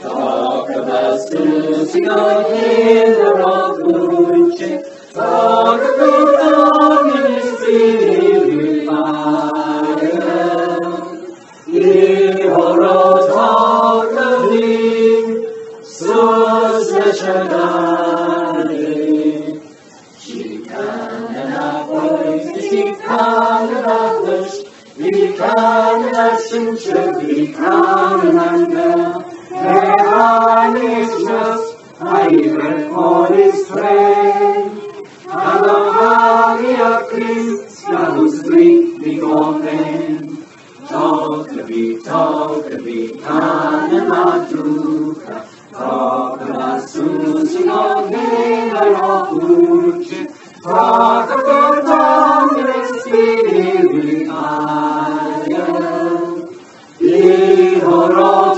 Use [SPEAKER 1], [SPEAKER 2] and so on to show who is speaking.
[SPEAKER 1] Talk about sing a hymn of good cheer. Talk about God in His spirit fire. 이호로 덕하니 수세셔가니 시간은 아버지 시간은 아버지 시간은 아승추 시간은 안가 내 안에 Jesus I will call His strength 하나하니 아크리스 나누스 그리 비고멘 Talk 하는 아주가 덕나 수식어게 나여 부르지 Talk about His spirit fire 이호로